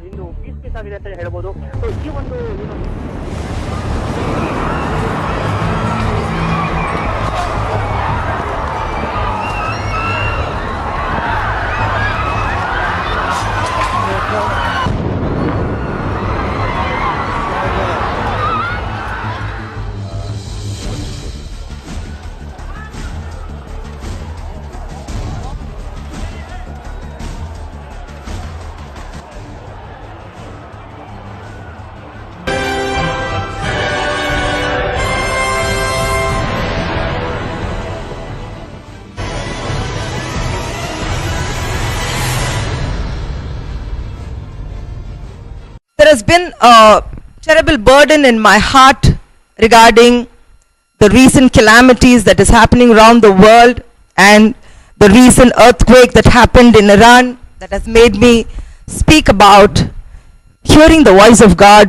ಇನ್ನು ಪೀಸ್ ಆಗಿದೆ ಅಂತ ಹೇಳ್ಬೋದು. ಸೊ ಈ ಒಂದು there has been a terrible burden in my heart regarding the recent calamities that is happening around the world and the recent earthquake that happened in Iran that has made me speak about hearing the voice of God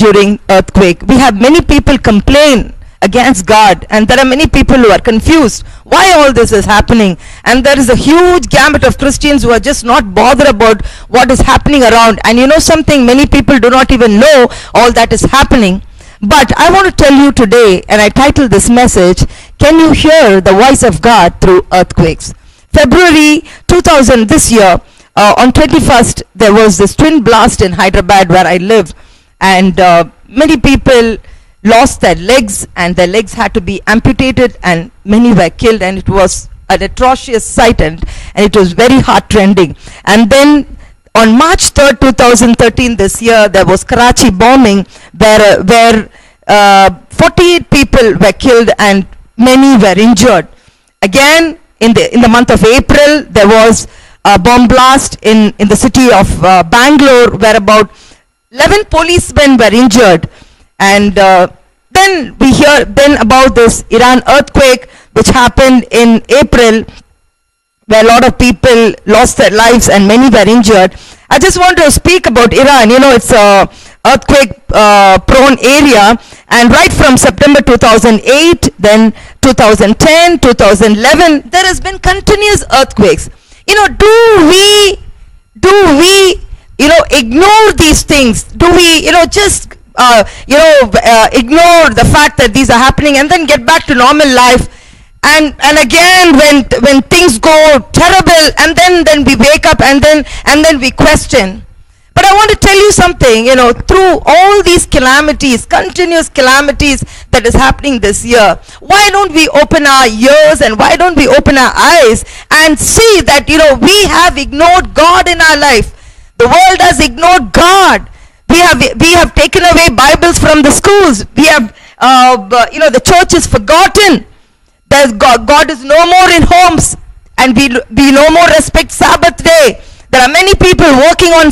during earthquake. We have many people complain against God, and there are many people who are confused why all this is happening, and there is a huge gamut of Christians who are just not bothered about what is happening around. And you know something, many people do not even know all that is happening. But I want to tell you today, and I titled this message, can you hear the voice of God through earthquakes? February 2000 this year, on 21st, there was this twin blast in Hyderabad where I live, and many people lost their legs, and their legs had to be amputated, and many were killed, and it was an atrocious sight, and it was very heart-rending. And then on March 3rd, 2013 this year, there was Karachi bombing where 48 people were killed and many were injured. Again, in the month of April, there was a bomb blast in the city of Bangalore where about 11 policemen were injured. And then we hear then about this Iran earthquake which happened in April where a lot of people lost their lives and many were injured. I just want to speak about Iran. You know, it's a earthquake prone area, and right from September 2008, then 2010, 2011, there has been continuous earthquakes. You know, do we ignore these things? Do we, just ignore the fact that these are happening and then get back to normal life? And again, when things go terrible, and then we wake up and then we question. But I want to tell you something, through all these calamities, continuous calamities that is happening this year, why don't we open our ears and why don't we open our eyes and see that, we have ignored God in our life. The world has ignored God. We have taken away Bibles from the schools. We have, the church is forgotten. God is no more in homes, and we no more respect Sabbath day. There are many people working on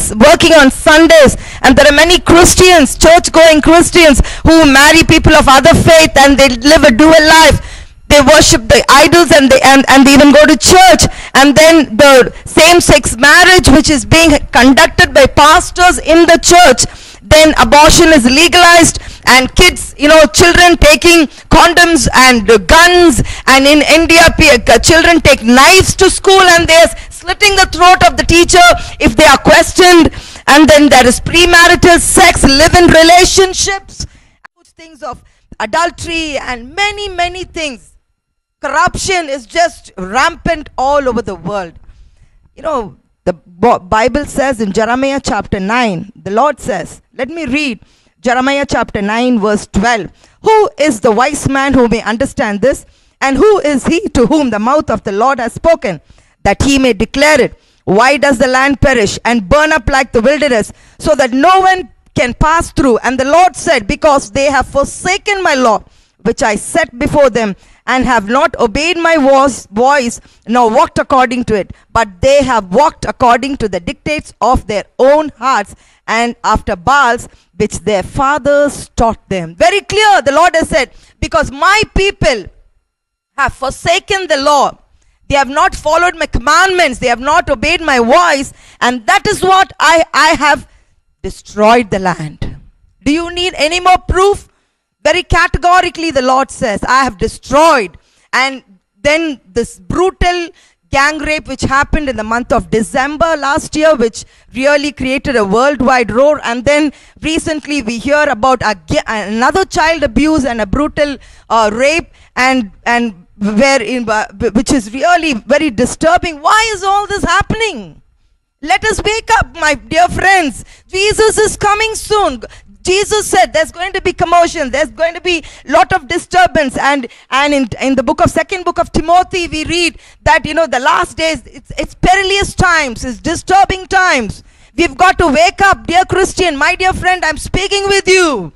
Sundays, and there are many Christians, church-going Christians, who marry people of other faith, and they live a dual life. They worship the idols, and they even go to church. And then the same-sex marriage, which is being conducted by pastors in the church. Then abortion is legalized, and kids, children taking condoms and guns, and in India, children take knives to school and they're slitting the throat of the teacher if they are questioned. And then there is premarital sex, live-in relationships, things of adultery, and many things. Corruption is just rampant all over the world. The Bible says in Jeremiah chapter 9, the Lord says, let me read Jeremiah chapter 9 verse 12. Who is the wise man who may understand this? And who is he to whom the mouth of the Lord has spoken, that he may declare it? Why does the land perish and burn up like the wilderness, so that no one can pass through? And the Lord said, because they have forsaken my law, which I set before them, and have not obeyed my voice, nor walked according to it, but they have walked according to the dictates of their own hearts, and after Baals, which their fathers taught them. Very clear, the Lord has said, because my people have forsaken the law, they have not followed my commandments, they have not obeyed my voice, and that is what I have destroyed the land. Do you need any more proof? Very categorically, the Lord says, I have destroyed. And then this brutal gang rape which happened in the month of December last year, which really created a worldwide roar. And then recently we hear about another child abuse and a brutal rape, and which is really very disturbing. Why is all this happening? Let us wake up, my dear friends. Jesus is coming soon. Jesus said there's going to be commotion, there's going to be lot of disturbance, and in the second book of Timothy we read that the last days, it's perilous times, it's disturbing times. We've got to wake up, dear Christian, my dear friend. I'm speaking with you.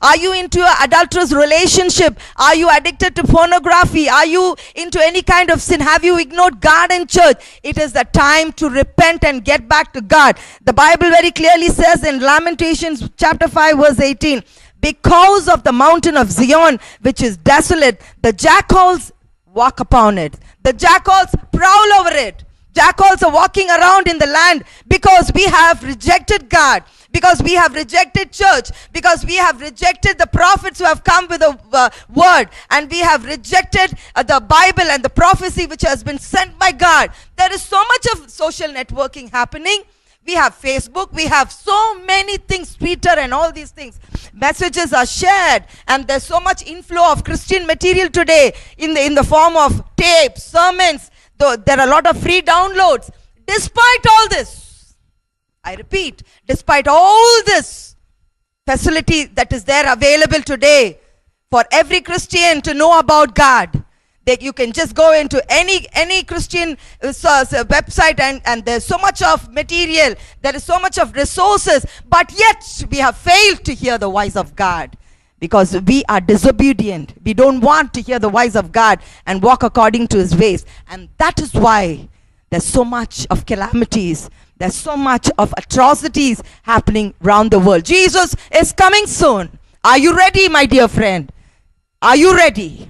Are you into an adulterous relationship? Are you addicted to pornography? Are you into any kind of sin? Have you ignored God and church? It is the time to repent and get back to God. The Bible very clearly says in Lamentations chapter 5 verse 18, because of the mountain of Zion, which is desolate, the jackals walk upon it. The jackals prowl over it. Jackals are walking around in the land because we have rejected God, because we have rejected church, because we have rejected the prophets who have come with a word, and we have rejected the Bible and the prophecy which has been sent by God. There is so much of social networking happening. We have Facebook, we have so many things, Twitter and all these things. Messages are shared, and there's so much inflow of Christian material today in the form of tapes, sermons. There are a lot of free downloads. Despite all this, I repeat, despite all this facility that is there available today for every Christian to know about God, that you can just go into any Christian website and there's so much of material, there is so much of resources, but yet we have failed to hear the voice of God. Because we are disobedient. We don't want to hear the voice of God and walk according to his ways. And that is why there's so much of calamities. There's so much of atrocities happening around the world. Jesus is coming soon. Are you ready, my dear friend? Are you ready?